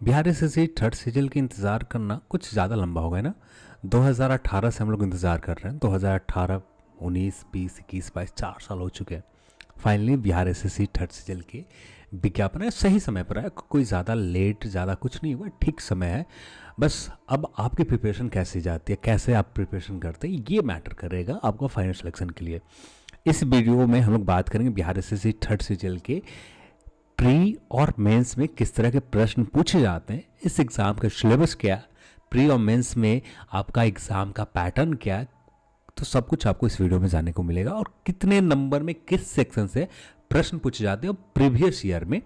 Bihar SSC third season के इंतज़ार करना कुछ ज़्यादा लंबा हो गया ना। 2018 से हम लोग इंतज़ार कर रहे हैं। 2018, 19, 20, 21, 22 4 साल हो चुके हैं। Finally Bihar SSC third season के विज्ञापन है, सही समय पर है। कोई ज़्यादा लेट ज़्यादा कुछ नहीं हुआ, ठीक समय है। बस अब आपकी प्रिपरेशन कैसे जाती है, कैसे आप प्रिपरेशन करते हैं, ये मैटर करेगा आपका फाइनल सिलेक्शन के लिए। इस वीडियो में हम लोग बात करेंगे बिहार एसएससी थर्ड सीजन के प्री और मेंस में किस तरह के प्रश्न पूछे जाते हैं, इस एग्ज़ाम का सिलेबस क्या है, प्री और मेंस में आपका एग्ज़ाम का पैटर्न क्या है। तो सब कुछ आपको इस वीडियो में जानने को मिलेगा। और कितने नंबर में किस सेक्शन से प्रश्न पूछे जाते हैं और प्रीवियस ईयर में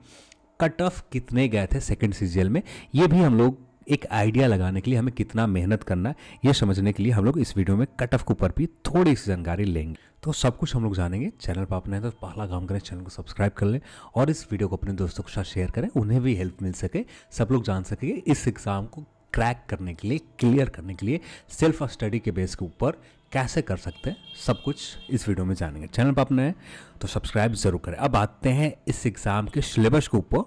कट ऑफ कितने गए थे सेकंड सीजीएल में, ये भी हम लोग एक आइडिया लगाने के लिए हमें कितना मेहनत करना है ये समझने के लिए हम लोग इस वीडियो में कट ऑफ के ऊपर भी थोड़ी सी जानकारी लेंगे। तो सब कुछ हम लोग जानेंगे। चैनल पर आपने तो पहला काम करें, चैनल को सब्सक्राइब कर लें और इस वीडियो को अपने दोस्तों के साथ शेयर करें, उन्हें भी हेल्प मिल सके, सब लोग जान सकेंगे इस एग्ज़ाम को क्रैक करने के लिए, क्लियर करने के लिए सेल्फ स्टडी के बेस के ऊपर कैसे कर सकते हैं, सब कुछ इस वीडियो में जानेंगे। चैनल पर आपने तो सब्सक्राइब जरूर करें। अब आते हैं इस एग्ज़ाम के सिलेबस के ऊपर।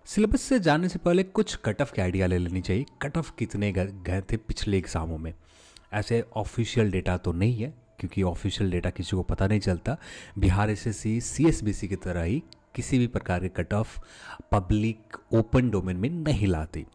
सिलेबस से जाने से पहले कुछ कट ऑफ की आइडिया ले लेनी चाहिए। कट ऑफ कितने गए थे पिछले एग्ज़ामों में। ऐसे ऑफिशियल डेटा तो नहीं है, क्योंकि ऑफिशियल डेटा किसी को पता नहीं चलता। बिहार एसएससी सीएसबीसी की तरह ही किसी भी प्रकार के cut off public open domain में नहीं लाती,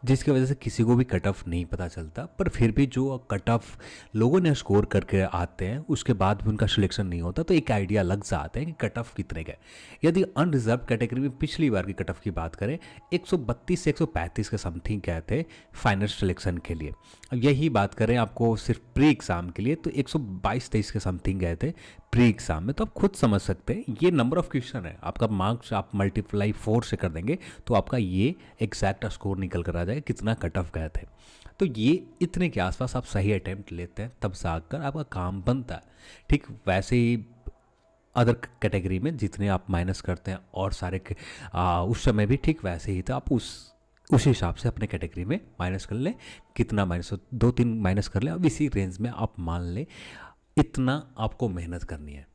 जिसकी वजह से किसी को भी कट ऑफ नहीं पता चलता। पर फिर भी जो कट ऑफ लोगों ने स्कोर करके आते हैं उसके बाद भी उनका सिलेक्शन नहीं होता, तो एक आइडिया लग जाता है कि कट ऑफ कितने गए। यदि अनरिजर्व कैटेगरी में पिछली बार की कट ऑफ की बात करें, 132 से 135 के समथिंग गए थे फाइनल सिलेक्शन के लिए। अब यही बात करें आपको सिर्फ प्री एग्ज़ाम के लिए, तो 122-23 के समथिंग गए थे प्री एग्ज़ाम में। तो आप खुद समझ सकते हैं ये नंबर ऑफ क्वेश्चन है, आपका मार्क्स आप मल्टीप्लाई 4 से कर देंगे तो आपका ये एग्जैक्ट स्कोर निकल कर आ जाएगा कितना कट ऑफ गए थे। तो ये इतने के आसपास आप सही अटेम्प्ट लेते हैं तब जाकर आपका काम बनता है। ठीक वैसे ही अदर कैटेगरी में जितने आप माइनस करते हैं और सारे उस समय भी ठीक वैसे ही था। आप उस हिसाब से अपने कैटेगरी में माइनस कर लें, कितना माइनस हो 2-3 माइनस कर लें। अब इसी रेंज में आप मान लें इतना आपको मेहनत करनी है।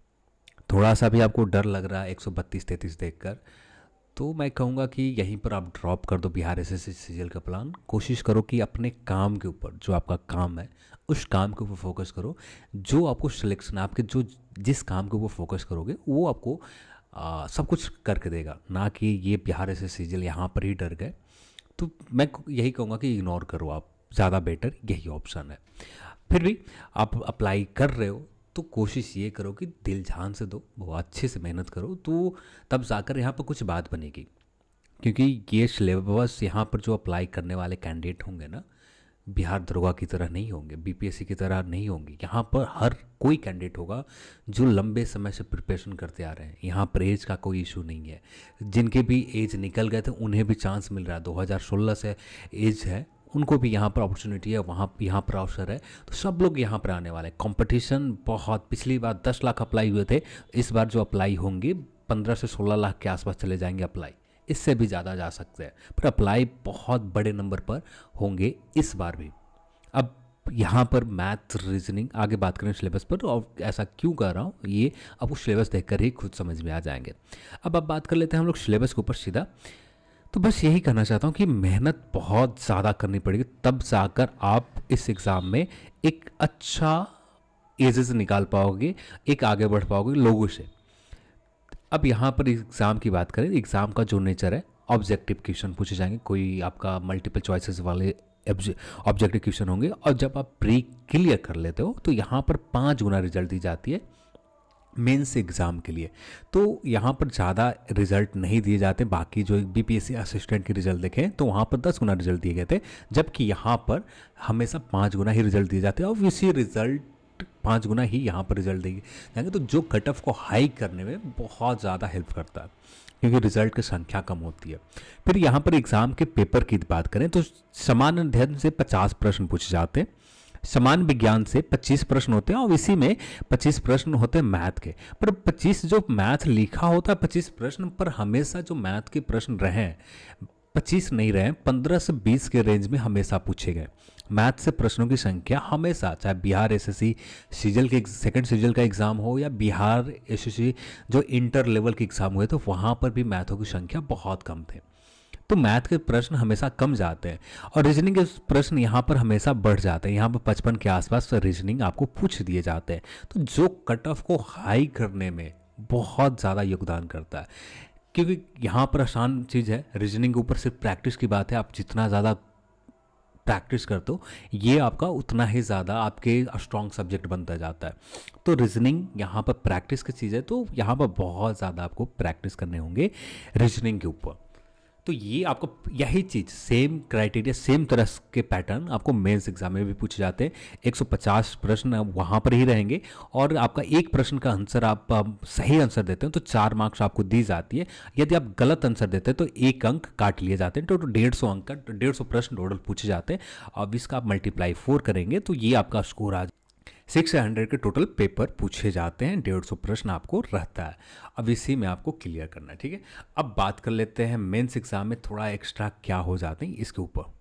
थोड़ा सा भी आपको डर लग रहा है 132-33 देखकर, तो मैं कहूँगा कि यहीं पर आप ड्रॉप कर दो बिहार एसएससी सीजीएल का प्लान। कोशिश करो कि अपने काम के ऊपर, जो आपका काम है उस काम के ऊपर फोकस करो। जो आपको सिलेक्शन, आपके जो जिस काम के ऊपर फोकस करोगे वो आपको सब कुछ करके देगा, ना कि ये बिहार एसएससी सीजीएल यहाँ पर ही डर गए। तो मैं यही कहूँगा कि इग्नोर करो आप, ज़्यादा बेटर यही ऑप्शन है। फिर भी आप अप्लाई कर रहे हो तो कोशिश ये करो कि दिल जान से दो, बहुत अच्छे से मेहनत करो, तो तब जाकर यहाँ पर कुछ बात बनेगी। क्योंकि ये सिलेबस यहाँ पर जो अप्लाई करने वाले कैंडिडेट होंगे ना, बिहार दरोगा की तरह नहीं होंगे, बीपीएससी की तरह नहीं होंगे। यहाँ पर हर कोई कैंडिडेट होगा जो लंबे समय से प्रिपरेशन करते आ रहे हैं। यहाँ पर एज का कोई इशू नहीं है। जिनके भी एज निकल गए थे उन्हें भी चांस मिल रहा है। 2016 से एज है, उनको भी यहाँ पर अपॉर्चुनिटी है, यहाँ पर अवसर है। तो सब लोग यहाँ पर आने वाले हैं। कंपटीशन बहुत, पिछली बार 10 लाख अप्लाई हुए थे, इस बार जो अप्लाई होंगे 15 से 16 लाख के आसपास चले जाएंगे अप्लाई, इससे भी ज़्यादा जा सकते हैं। पर अप्लाई बहुत बड़े नंबर पर होंगे इस बार भी। अब यहाँ पर मैथ रीजनिंग आगे बात करें सिलेबस पर, और ऐसा क्यों कर रहा हूँ ये आपको सिलेबस देखकर ही खुद समझ में आ जाएंगे। अब बात कर लेते हैं हम लोग सिलेबस के ऊपर सीधा। तो बस यही कहना चाहता हूँ कि मेहनत बहुत ज़्यादा करनी पड़ेगी, तब जाकर आप इस एग्ज़ाम में एक अच्छा एजेस निकाल पाओगे, एक आगे बढ़ पाओगे लोगों से। अब यहाँ पर एग्ज़ाम की बात करें, एग्ज़ाम का जो नेचर है, ऑब्जेक्टिव क्वेश्चन पूछे जाएंगे, कोई आपका मल्टीपल चॉइसेस वाले ऑब्जेक्टिव क्वेश्चन होंगे। और जब आप प्री क्लियर कर लेते हो तो यहाँ पर 5 गुना रिजल्ट दी जाती है मेंस एग्ज़ाम के लिए। तो यहाँ पर ज़्यादा रिजल्ट नहीं दिए जाते। बाकी जो बीपीएससी असिस्टेंट के रिजल्ट देखें तो वहाँ पर 10 गुना रिजल्ट दिए गए थे, जबकि यहाँ पर हमेशा 5 गुना ही रिजल्ट दिए जाते हैं। और इसी रिजल्ट 5 गुना ही यहाँ पर रिजल्ट दिए जाएंगे, तो जो कट ऑफ को हाई करने में बहुत ज़्यादा हेल्प करता है, क्योंकि रिजल्ट की संख्या कम होती है। फिर यहाँ पर एग्ज़ाम के पेपर की बात करें तो सामान्य अध्ययन से 50 प्रश्न पूछे जाते हैं, सामान्य विज्ञान से 25 प्रश्न होते हैं, और इसी में 25 प्रश्न होते हैं मैथ के। पर 25 जो मैथ लिखा होता है 25 प्रश्न पर, हमेशा जो मैथ के प्रश्न रहे 25 नहीं रहे, 15 से 20 के रेंज में हमेशा पूछे गए। मैथ से प्रश्नों की संख्या हमेशा, चाहे बिहार एसएससी सीजल के सेकंड सीजल का एग्ज़ाम हो या बिहार एसएससी जो इंटर लेवल के एग्ज़ाम हुए तो वहाँ पर भी मैथों की संख्या बहुत कम थे। तो मैथ के प्रश्न हमेशा कम जाते हैं और रीजनिंग के प्रश्न यहाँ पर हमेशा बढ़ जाते हैं। यहाँ पर 55 के आसपास रीजनिंग आपको पूछ दिए जाते हैं, तो जो कट ऑफ को हाई करने में बहुत ज़्यादा योगदान करता है, क्योंकि यहाँ पर आसान चीज़ है। रीजनिंग के ऊपर सिर्फ प्रैक्टिस की बात है, आप जितना ज़्यादा प्रैक्टिस करते हो ये आपका उतना ही ज़्यादा आपके स्ट्रॉन्ग सब्जेक्ट बनता जाता है। तो रीजनिंग यहाँ पर प्रैक्टिस की चीज़ है, तो यहाँ पर बहुत ज़्यादा आपको प्रैक्टिस करने होंगे रीजनिंग के ऊपर। तो ये आपको यही चीज़ सेम क्राइटेरिया सेम तरह के पैटर्न आपको मेंस एग्जाम में भी पूछे जाते हैं। 150 प्रश्न वहाँ पर ही रहेंगे और आपका एक प्रश्न का आंसर आप सही आंसर देते हैं तो 4 मार्क्स आपको दी जाती है। यदि आप गलत आंसर देते हैं तो 1 अंक काट लिए जाते हैं। तो 150 अंक का 150 प्रश्न टोटल पूछे जाते हैं। अब इसका आप मल्टीप्लाई 4 करेंगे तो ये आपका स्कोर आ 6 से 100 के टोटल पेपर पूछे जाते हैं, 150 प्रश्न आपको रहता है। अब इसी में आपको क्लियर करना है, ठीक है। अब बात कर लेते हैं मेंस एग्जाम में थोड़ा एक्स्ट्रा क्या हो जाते हैं इसके ऊपर।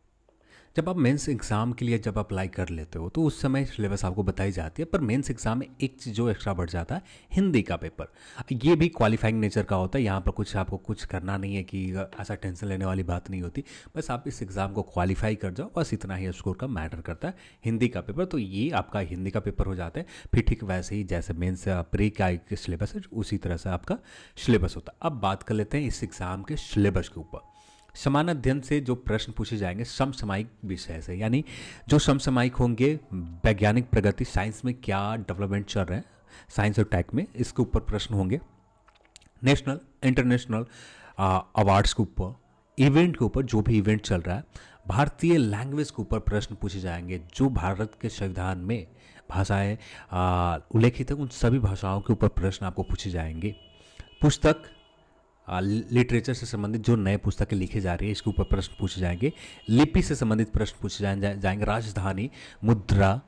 जब आप मेंस एग्ज़ाम के लिए जब अप्लाई कर लेते हो तो उस समय सिलेबस आपको बताई जाती है, पर मेंस एग्ज़ाम में एक चीज़ जो एक्स्ट्रा बढ़ जाता है, हिंदी का पेपर। ये भी क्वालिफाइंग नेचर का होता है, यहाँ पर कुछ आपको कुछ करना नहीं है कि ऐसा टेंशन लेने वाली बात नहीं होती। बस आप इस एग्ज़ाम को क्वालिफाई कर जाओ, बस इतना ही स्कोर का मैटर करता है हिंदी का पेपर। तो ये आपका हिंदी का पेपर हो जाता है। फिर ठीक वैसे ही जैसे मेंस प्री का एक सिलेबस है उसी तरह से आपका सिलेबस होता है। अब बात कर लेते हैं इस एग्ज़ाम के सिलेबस के ऊपर। समान अध्ययन से जो प्रश्न पूछे जाएंगे समसामयिक विषय से, यानी जो समसामयिक होंगे, वैज्ञानिक प्रगति, साइंस में क्या डेवलपमेंट चल रहे हैं साइंस और टेक में, इसके ऊपर प्रश्न होंगे। नेशनल इंटरनेशनल अवार्ड्स के ऊपर, इवेंट के ऊपर जो भी इवेंट चल रहा है, भारतीय लैंग्वेज के ऊपर प्रश्न पूछे जाएंगे। जो भारत के संविधान में भाषाएं उल्लेखित है उन सभी भाषाओं के ऊपर प्रश्न आपको पूछे जाएंगे। पुस्तक लिटरेचर से संबंधित जो नए पुस्तकें लिखी जा रही है इसके ऊपर प्रश्न पूछे जाएंगे। लिपि से संबंधित प्रश्न पूछे जाएंगे। राजधानी, मुद्रा,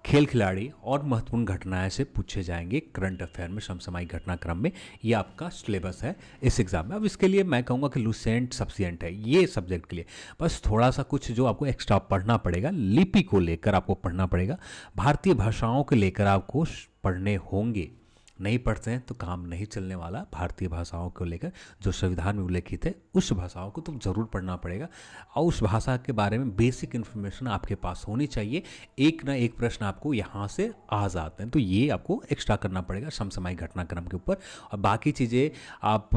खेल खिलाड़ी और महत्वपूर्ण घटनाएं से पूछे जाएंगे करंट अफेयर में, समसामयिक घटनाक्रम में। ये आपका सिलेबस है इस एग्जाम में। अब इसके लिए मैं कहूँगा कि लुसेंट सफिशिएंट है ये सब्जेक्ट के लिए। बस थोड़ा सा कुछ जो आपको एक्स्ट्रा पढ़ना पड़ेगा, लिपि को लेकर आपको पढ़ना पड़ेगा, भारतीय भाषाओं को लेकर आपको पढ़ने होंगे। नहीं पढ़ते हैं तो काम नहीं चलने वाला। भारतीय भाषाओं को लेकर जो संविधान में उल्लेखित है उस भाषाओं को तो जरूर पढ़ना पड़ेगा और उस भाषा के बारे में बेसिक इन्फॉर्मेशन आपके पास होनी चाहिए। एक ना एक प्रश्न आपको यहाँ से आ जाते हैं, तो ये आपको एक्स्ट्रा करना पड़ेगा समसामयिक घटनाक्रम के ऊपर। और बाकी चीज़ें आप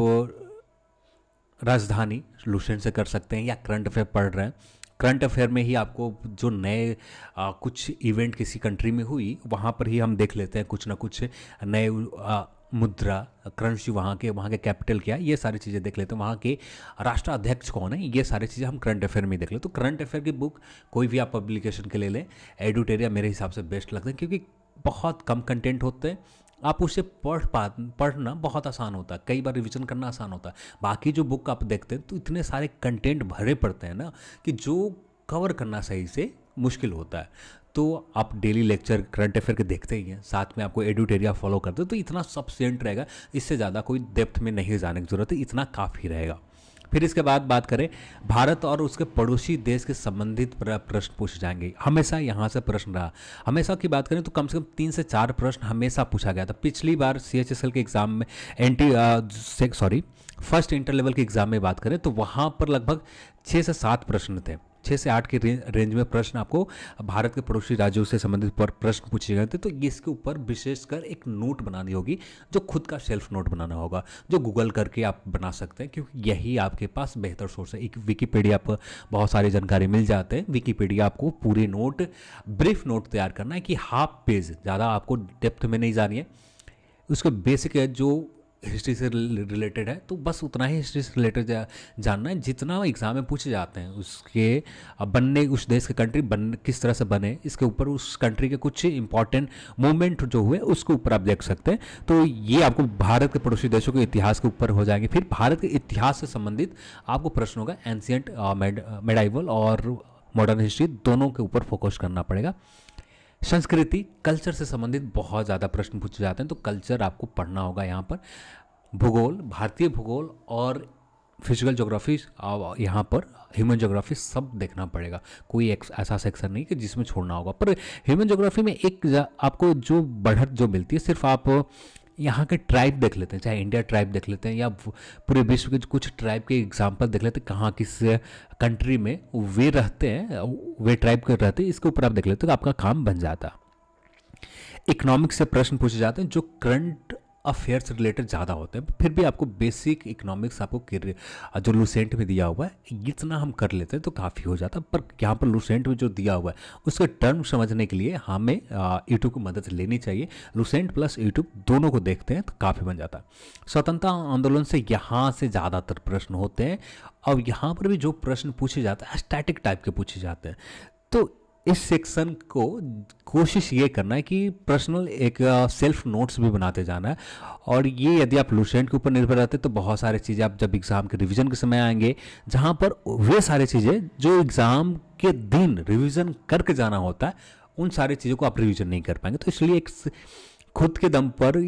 राजधानी लुसेंट से कर सकते हैं या करंट अफेयर पढ़ रहे हैं। करंट अफेयर में ही आपको जो नए कुछ इवेंट किसी कंट्री में हुई वहाँ पर ही हम देख लेते हैं कुछ ना कुछ नए मुद्रा, करेंसी, वहाँ के कैपिटल क्या है, ये सारी चीज़ें देख लेते हैं। वहाँ के राष्ट्राध्यक्ष कौन है, ये सारी चीज़ें हम करंट अफेयर में देख लेते हैं। तो करंट अफेयर की बुक कोई भी आप पब्लिकेशन के ले लें, एडुटेरिया मेरे हिसाब से बेस्ट लगता है, क्योंकि बहुत कम कंटेंट होते हैं। आप उसे पढ़ना बहुत आसान होता है, कई बार रिवीजन करना आसान होता है। बाकी जो बुक आप देखते हैं तो इतने सारे कंटेंट भरे पड़ते हैं ना कि जो कवर करना सही से मुश्किल होता है। तो आप डेली लेक्चर करंट अफेयर के देखते ही हैं, साथ में आपको एडुटेरिया फॉलो करते हो, तो इतना सफिशिएंट रहेगा। इससे ज़्यादा कोई डेप्थ में नहीं जाने की जरूरत है, इतना काफ़ी रहेगा। फिर इसके बाद बात करें, भारत और उसके पड़ोसी देश के संबंधित प्रश्न पूछे जाएंगे। हमेशा यहाँ से प्रश्न रहा, हमेशा की बात करें तो कम से कम 3 से 4 प्रश्न हमेशा पूछा गया था। पिछली बार CHSL के एग्जाम में फर्स्ट इंटर लेवल के एग्जाम में बात करें तो वहाँ पर लगभग 6 से 7 प्रश्न थे। 6 से 8 के रेंज में प्रश्न आपको भारत के पड़ोसी राज्यों से संबंधित प्रश्न पूछे गए थे। तो इसके ऊपर विशेषकर एक नोट बनानी होगी, जो खुद का सेल्फ नोट बनाना होगा, जो गूगल करके आप बना सकते हैं, क्योंकि यही आपके पास बेहतर सोर्स है। एक विकीपीडिया पर बहुत सारी जानकारी मिल जाते हैं। विकीपीडिया आपको पूरी नोट, ब्रीफ नोट तैयार करना है कि हाफ पेज, ज़्यादा आपको डेप्थ में नहीं जानी है। उसके बेसिक है जो हिस्ट्री से रिलेटेड है, तो बस उतना ही हिस्ट्री से रिलेटेड जानना है जितना एग्जाम में पूछे जाते हैं। उसके बनने, उस देश के कंट्री किस तरह से बने, इसके ऊपर उस कंट्री के कुछ इंपॉर्टेंट मोमेंट जो हुए उसके ऊपर आप देख सकते हैं। तो ये आपको भारत के पड़ोसी देशों के इतिहास के ऊपर हो जाएंगे। फिर भारत के इतिहास से संबंधित आपको प्रश्न होगा, एंशिएंट, मेडाइवल और मॉडर्न हिस्ट्री, दोनों के ऊपर फोकस करना पड़ेगा। संस्कृति, कल्चर से संबंधित बहुत ज़्यादा प्रश्न पूछे जाते हैं, तो कल्चर आपको पढ़ना होगा यहाँ पर। भूगोल, भारतीय भूगोल और फिजिकल ज्योग्राफी, यहाँ पर ह्यूमन ज्योग्राफी सब देखना पड़ेगा। कोई ऐसा सेक्शन नहीं कि जिसमें छोड़ना होगा। पर ह्यूमन ज्योग्राफी में एक आपको जो बढ़त जो मिलती है, सिर्फ आप यहाँ के ट्राइब देख लेते हैं, चाहे इंडिया ट्राइब देख लेते हैं या पूरे विश्व के कुछ ट्राइब के एग्जाम्पल देख लेते हैं, कहाँ किस कंट्री में वे रहते हैं, वे ट्राइब के रहते हैं, इसके ऊपर आप देख लेते हो तो आपका काम बन जाता। इकोनॉमिक्स से प्रश्न पूछे जाते हैं जो करंट अफेयर से रिलेटेड ज़्यादा होते हैं, फिर भी आपको बेसिक इकोनॉमिक्स आपको जो लूसेंट में दिया हुआ है इतना हम कर लेते हैं तो काफ़ी हो जाता है। पर यहाँ पर लूसेंट में जो दिया हुआ है उसके टर्म समझने के लिए हमें यूट्यूब की मदद लेनी चाहिए। लूसेंट प्लस यूट्यूब दोनों को देखते हैं तो काफ़ी बन जाता है। स्वतंत्रता आंदोलन से यहाँ से ज़्यादातर प्रश्न होते हैं और यहाँ पर भी जो प्रश्न पूछे जाते हैं स्टैटिक टाइप के पूछे जाते हैं। तो इस सेक्शन को कोशिश ये करना है कि पर्सनल एक सेल्फ नोट्स भी बनाते जाना है। और ये यदि आप लूसेंट के ऊपर निर्भर रहते तो बहुत सारी चीज़ें आप जब एग्ज़ाम के रिवीजन के समय आएंगे जहाँ पर वे सारी चीज़ें जो एग्ज़ाम के दिन रिवीजन करके जाना होता है उन सारी चीज़ों को आप रिवीजन नहीं कर पाएंगे। तो इसलिए एक खुद के दम पर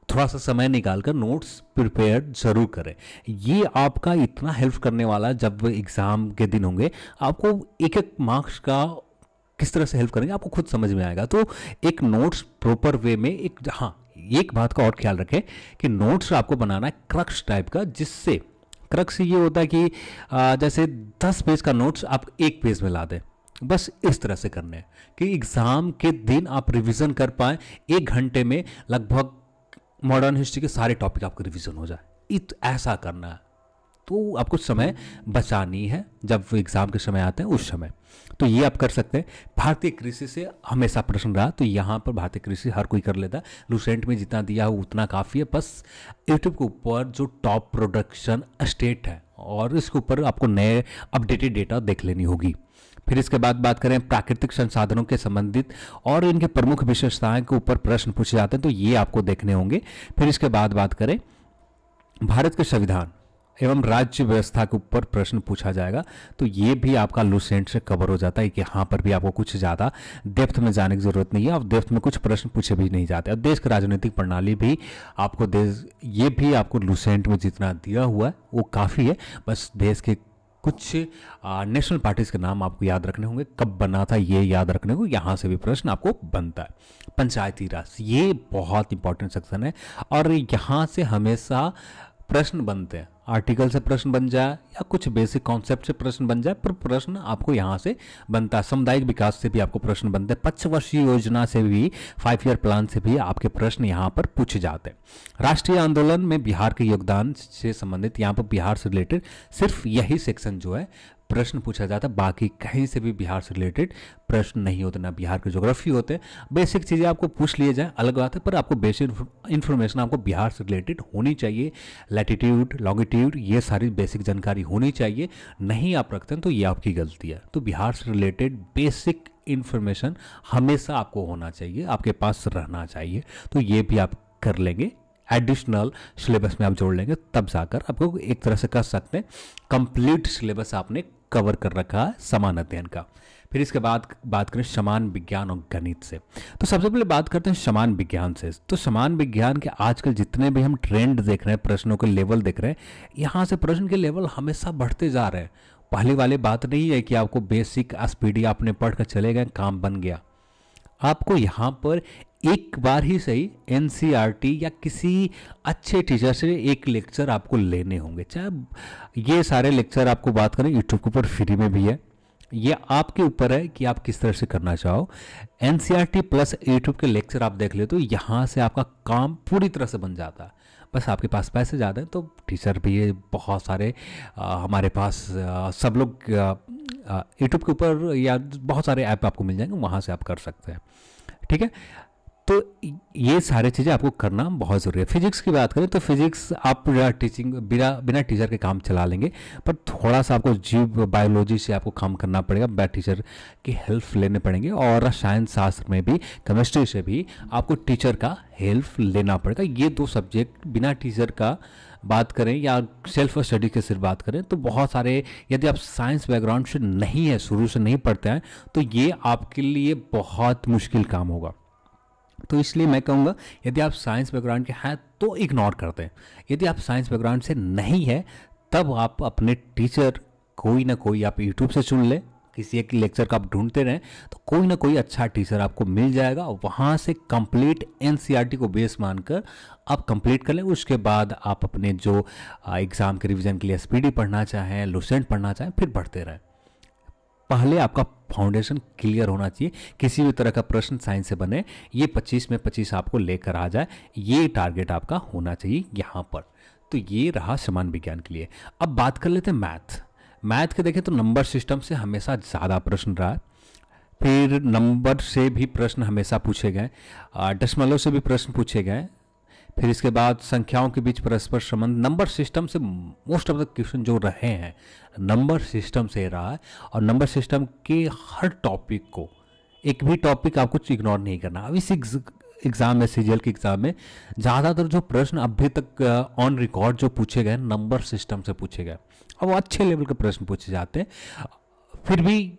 थोड़ा सा समय निकालकर नोट्स प्रिपेयर ज़रूर करें। ये आपका इतना हेल्प करने वाला है, जब एग्ज़ाम के दिन होंगे आपको एक एक मार्क्स का किस तरह से हेल्प करेंगे आपको खुद समझ में आएगा। तो एक नोट्स प्रॉपर वे में एक बात का और ख्याल रखें कि नोट्स आपको बनाना है क्रक्स टाइप का, जिससे क्रक्स ये होता है कि जैसे 10 पेज का नोट्स आप एक पेज में ला दें, बस इस तरह से करने हैं कि एग्ज़ाम के दिन आप रिवीजन कर पाएँ। 1 घंटे में लगभग मॉडर्न हिस्ट्री के सारे टॉपिक आपको रिवीजन हो जाए, ऐसा करना है। तो आपको समय बचानी है जब एग्ज़ाम के समय आते हैं उस समय, तो ये आप कर सकते हैं। भारतीय कृषि से हमेशा प्रश्न रहा, तो यहाँ पर भारतीय कृषि हर कोई कर लेता है, लूसेंट में जितना दिया हो उतना काफ़ी है। बस यूट्यूब के ऊपर जो टॉप प्रोडक्शन स्टेट है और इसके ऊपर आपको नए अपडेटेड डेटा देख लेनी होगी। फिर इसके बाद बात करें प्राकृतिक संसाधनों के संबंधित और इनके प्रमुख विशेषताएं के ऊपर प्रश्न पूछे जाते हैं, तो ये आपको देखने होंगे। फिर इसके बाद बात करें भारत के संविधान एवं राज्य व्यवस्था के ऊपर प्रश्न पूछा जाएगा, तो ये भी आपका लूसेंट से कवर हो जाता है कि यहाँ पर भी आपको कुछ ज़्यादा डेप्थ में जाने की ज़रूरत नहीं है और डेप्थ में कुछ प्रश्न पूछे भी नहीं जाते। और देश की राजनीतिक प्रणाली भी आपको ये भी आपको लूसेंट में जितना दिया हुआ है वो काफ़ी है। बस देश के कुछ नेशनल पार्टीज के नाम आपको याद रखने होंगे, कब बना था ये याद रखने को, यहाँ से भी प्रश्न आपको बनता है। पंचायती राज ये बहुत इंपॉर्टेंट सेक्शन है और यहाँ से हमेशा प्रश्न बनते हैं। आर्टिकल से प्रश्न बन जाए या कुछ बेसिक कॉन्सेप्ट से प्रश्न बन जाए, पर प्रश्न आपको यहाँ से बनता है। सामुदायिक विकास से भी आपको प्रश्न बनते हैं, 5 वर्षीय योजना से भी, 5 ईयर प्लान से भी आपके प्रश्न यहाँ पर पूछे जाते हैं। राष्ट्रीय आंदोलन में बिहार के योगदान से संबंधित यहाँ पर बिहार से रिलेटेड सिर्फ यही सेक्शन जो है प्रश्न पूछा जाता है, बाकी कहीं से भी बिहार से रिलेटेड प्रश्न नहीं होते, ना बिहार के ज्योग्राफी होते हैं। बेसिक चीज़ें आपको पूछ लिए जाए अलग बात है, पर आपको बेसिक इन्फॉर्मेशन आपको बिहार से रिलेटेड होनी चाहिए। लैटिट्यूड लॉन्गिट्यूड ये सारी बेसिक जानकारी होनी चाहिए, नहीं आप रखते हैं तो ये आपकी गलती है। तो बिहार से रिलेटेड बेसिक इन्फॉर्मेशन हमेशा आपको होना चाहिए, आपके पास रहना चाहिए, तो ये भी आप कर लेंगे। एडिशनल सिलेबस में आप जोड़ लेंगे तब जाकर आपको एक तरह से कर सकते हैं कंप्लीट सिलेबस आपने कवर कर रखा है समान अध्ययन का। फिर इसके बाद बात करें समान विज्ञान और गणित से, तो सबसे पहले बात करते हैं समान विज्ञान से। तो समान विज्ञान के आजकल जितने भी हम ट्रेंड देख रहे हैं, प्रश्नों के लेवल देख रहे हैं, यहाँ से प्रश्न के लेवल हमेशा बढ़ते जा रहे हैं। पहले वाली बात नहीं है कि आपको बेसिक एसपीडी आपने पढ़ कर चले गए काम बन गया। आपको यहाँ पर एक बार ही सही एनसीईआरटी या किसी अच्छे टीचर से एक लेक्चर आपको लेने होंगे। चाहे ये सारे लेक्चर आपको बात करें यूट्यूब के ऊपर फ्री में भी है, ये आपके ऊपर है कि आप किस तरह से करना चाहो। एनसीईआरटी प्लस यूट्यूब के लेक्चर आप देख ले तो यहाँ से आपका काम पूरी तरह से बन जाता है। बस आपके पास पैसे ज़्यादा हैं तो टीचर भी है बहुत सारे हमारे पास सब लोग यूट्यूब के ऊपर या बहुत सारे ऐप आपको मिल जाएंगे, वहाँ से आप कर सकते हैं। ठीक है, तो ये सारे चीज़ें आपको करना बहुत ज़रूरी है। फिजिक्स की बात करें तो फिजिक्स आप टीचिंग बिना टीचर के काम चला लेंगे, पर थोड़ा सा आपको जीव बायोलॉजी से आपको काम करना पड़ेगा, बिना टीचर की हेल्प लेने पड़ेंगे। और रसायन शास्त्र में भी, केमिस्ट्री से भी आपको टीचर का हेल्प लेना पड़ेगा। ये 2 सब्जेक्ट बिना टीचर का बात करें या सेल्फ स्टडी के सिर्फ बात करें तो बहुत सारे, यदि आप साइंस बैकग्राउंड से नहीं है, शुरू से नहीं पढ़ते हैं, तो ये आपके लिए बहुत मुश्किल काम होगा। तो इसलिए मैं कहूँगा यदि आप साइंस बैकग्राउंड के हैं तो इग्नोर करते हैं, यदि आप साइंस बैकग्राउंड से नहीं है तब आप अपने टीचर कोई ना कोई आप यूट्यूब से चुन लें, किसी एक लेक्चर का आप ढूंढते रहें तो कोई ना कोई अच्छा टीचर आपको मिल जाएगा और वहाँ से कंप्लीट एनसीईआरटी को बेस मानकर आप कंप्लीट कर लें। उसके बाद आप अपने जो एग्ज़ाम के रिवीजन के लिए एसपीडी पढ़ना चाहें, लुसेंट पढ़ना चाहें, फिर पढ़ते रहें। पहले आपका फाउंडेशन क्लियर होना चाहिए, किसी भी तरह का प्रश्न साइंस से बने ये 25 में 25 आपको लेकर आ जाए, ये टारगेट आपका होना चाहिए यहाँ पर। तो ये रहा सामान्य विज्ञान के लिए। अब बात कर लेते हैं मैथ के देखें तो नंबर सिस्टम से हमेशा ज़्यादा प्रश्न रहा है, फिर नंबर से भी प्रश्न हमेशा पूछे गए, दशमलव से भी प्रश्न पूछे गए, फिर इसके बाद संख्याओं के बीच परस्पर संबंध। नंबर सिस्टम से मोस्ट ऑफ द क्वेश्चन जो रहे हैं नंबर सिस्टम से रहा है। और नंबर सिस्टम के हर टॉपिक को, एक भी टॉपिक आपको इग्नोर नहीं करना। अब इस एग्ज़ाम में, सीजीएल के एग्ज़ाम में ज़्यादातर जो प्रश्न अभी तक ऑन रिकॉर्ड जो पूछे गए नंबर सिस्टम से पूछे गए, और वो अच्छे लेवल के प्रश्न पूछे जाते हैं, फिर भी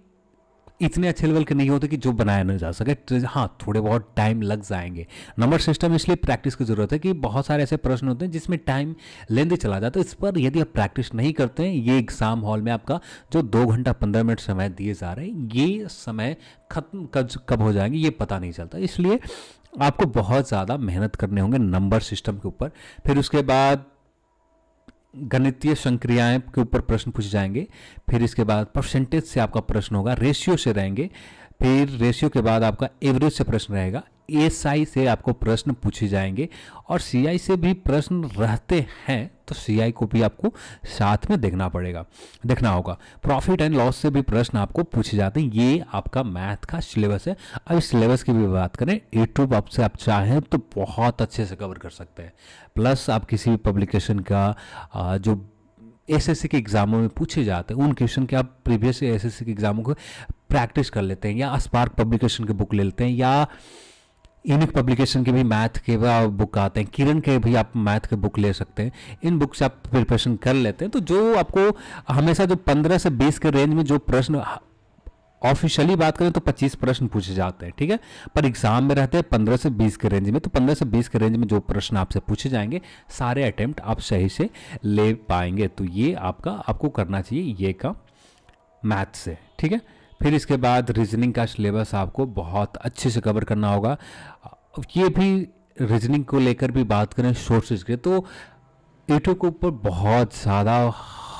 इतने अच्छे लेवल के नहीं होते कि जो बनाया नहीं जा सके। तो हाँ, थोड़े बहुत टाइम लग जाएंगे। नंबर सिस्टम इसलिए प्रैक्टिस की ज़रूरत है कि बहुत सारे ऐसे प्रश्न होते हैं जिसमें टाइम लेंदे चला जाता है। इस पर यदि आप प्रैक्टिस नहीं करते हैं, ये एग्ज़ाम हॉल में आपका जो 2 घंटा 15 मिनट समय दिए जा रहे हैं, ये समय खत्म कब हो जाएंगे ये पता नहीं चलता। इसलिए आपको बहुत ज़्यादा मेहनत करने होंगे नंबर सिस्टम के ऊपर। फिर उसके बाद गणितीय संक्रियाएं के ऊपर प्रश्न पूछे जाएंगे, फिर इसके बाद परसेंटेज से आपका प्रश्न होगा, रेशियो से रहेंगे, फिर रेशियो के बाद आपका एवरेज से प्रश्न रहेगा, एसआई से आपको प्रश्न पूछे जाएंगे, और सीआई से भी प्रश्न रहते हैं, तो सीआई को भी आपको साथ में देखना होगा। प्रॉफिट एंड लॉस से भी प्रश्न आपको पूछे जाते हैं। ये आपका मैथ का सिलेबस है। अब इस सिलेबस की भी बात करें, यूट्यूब आपसे आप चाहें तो बहुत अच्छे से कवर कर सकते हैं। प्लस आप किसी भी पब्लिकेशन का जो एसएससी के एग्जामों में पूछे जाते हैं उन क्वेश्चन के आप प्रीवियस एसएससी के एग्जामों को प्रैक्टिस कर लेते हैं, या स्पार्क पब्लिकेशन के बुक ले लेते हैं, या यूनिक पब्लिकेशन के भी मैथ के बुक आते हैं, किरण के भी आप मैथ के बुक ले सकते हैं। इन बुक से आप प्रिपरेशन कर लेते हैं तो जो आपको हमेशा जो 15 से 20 के रेंज में जो प्रश्न, ऑफिशियली बात करें तो 25 प्रश्न पूछे जाते हैं, ठीक है, पर एग्जाम में रहते हैं 15 से 20 के रेंज में। तो 15 से 20 के रेंज में जो प्रश्न आपसे पूछे जाएंगे सारे अटेम्प्ट आप सही से ले पाएंगे। तो ये आपको करना चाहिए ये काम मैथ से, ठीक है। फिर इसके बाद रीजनिंग का सिलेबस आपको बहुत अच्छे से कवर करना होगा। ये भी रीजनिंग को लेकर भी बात करें सोर्सेज के, तो यूट्यूब के ऊपर बहुत ज़्यादा,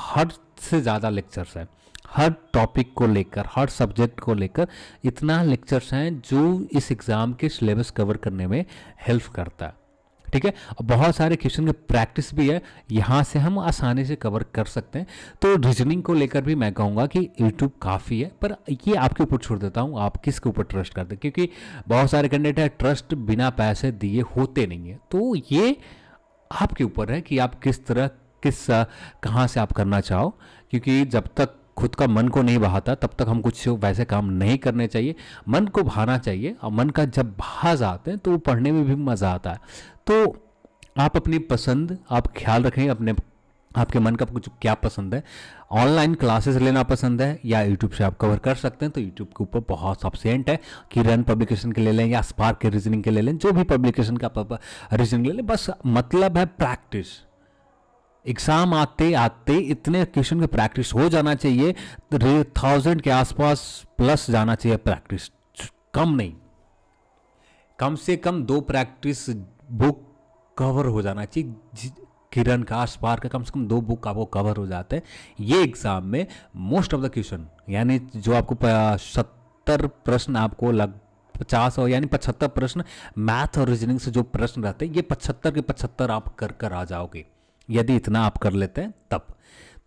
हद से ज़्यादा लेक्चर्स हैं, हर टॉपिक को लेकर, हर सब्जेक्ट को लेकर इतना लेक्चर्स हैं जो इस एग्ज़ाम के सिलेबस कवर करने में हेल्प करता है, ठीक है। बहुत सारे क्वेश्चन के प्रैक्टिस भी है, यहाँ से हम आसानी से कवर कर सकते हैं। तो रीजनिंग को लेकर भी मैं कहूँगा कि यूट्यूब काफ़ी है, पर ये आपके ऊपर छोड़ देता हूँ आप किसके ऊपर ट्रस्ट करते हैं, क्योंकि बहुत सारे कैंडिडेट हैं ट्रस्ट बिना पैसे दिए होते नहीं है। तो ये आपके ऊपर है कि आप कहाँ से आप करना चाहो, क्योंकि जब तक खुद का मन को नहीं बहाता तब तक हम कुछ वैसे काम नहीं करने चाहिए। मन को बहाना चाहिए, और मन का जब बहा जाते हैं तो वो पढ़ने में भी मज़ा आता है। तो आप अपनी पसंद आप ख्याल रखें, आपके मन का कुछ क्या पसंद है, ऑनलाइन क्लासेस लेना पसंद है या यूट्यूब से आप कवर कर सकते हैं, तो यूट्यूब के ऊपर बहुत सफिशिएंट है कि रन पब्लिकेशन के ले लें या स्पार्क के रीजनिंग के ले लें, जो भी पब्लिकेशन का रीजनिंग ले लें, बस मतलब है प्रैक्टिस। एग्ज़ाम आते आते इतने क्वेश्चन की प्रैक्टिस हो जाना चाहिए, 1000 के आसपास प्लस जाना चाहिए प्रैक्टिस, कम नहीं, कम से कम 2 प्रैक्टिस बुक कवर हो जाना चाहिए। किरण का, स्पार्क का, कम से कम 2 बुक आपको कवर हो जाते हैं। ये एग्ज़ाम में मोस्ट ऑफ द क्वेश्चन, यानी जो आपको 70 प्रश्न आपको 50 और यानी 75 प्रश्न मैथ और रीजनिंग से जो प्रश्न रहते हैं, ये 75 के 75 आप कर आ जाओगे यदि इतना आप कर लेते हैं तब।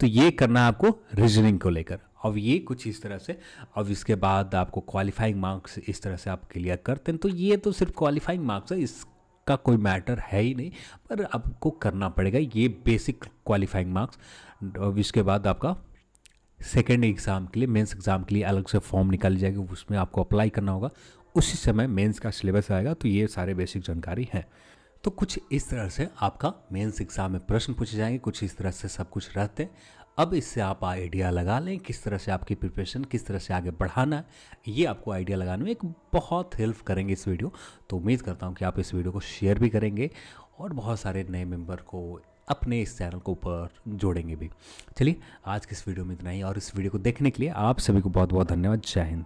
तो ये करना है आपको रीजनिंग को लेकर। अब ये कुछ इस तरह से, अब इसके बाद आपको क्वालिफाइंग मार्क्स इस तरह से आप क्लियर करते हैं, तो ये तो सिर्फ क्वालिफाइंग मार्क्स है, इसका कोई मैटर है ही नहीं, पर आपको करना पड़ेगा ये बेसिक क्वालिफाइंग मार्क्स। अब इसके बाद आपका सेकेंड एग्ज़ाम के लिए, मेंस एग्ज़ाम के लिए अलग से फॉर्म निकाली जाएगी, उसमें आपको अप्लाई करना होगा, उसी समय मेंस का सिलेबस आएगा। तो ये सारे बेसिक जानकारी हैं। तो कुछ इस तरह से आपका मेंस एग्ज़ाम में प्रश्न पूछे जाएंगे, कुछ इस तरह से सब कुछ रहते हैं। अब इससे आप आइडिया लगा लें किस तरह से आपकी प्रिपरेशन किस तरह से आगे बढ़ाना है, ये आपको आइडिया लगाने में एक बहुत हेल्प करेंगे इस वीडियो। तो उम्मीद करता हूँ कि आप इस वीडियो को शेयर भी करेंगे और बहुत सारे नए मेंबर को अपने इस चैनल को ऊपर जोड़ेंगे भी। चलिए आज की इस वीडियो में इतना ही, और इस वीडियो को देखने के लिए आप सभी को बहुत बहुत धन्यवाद। जय हिंद।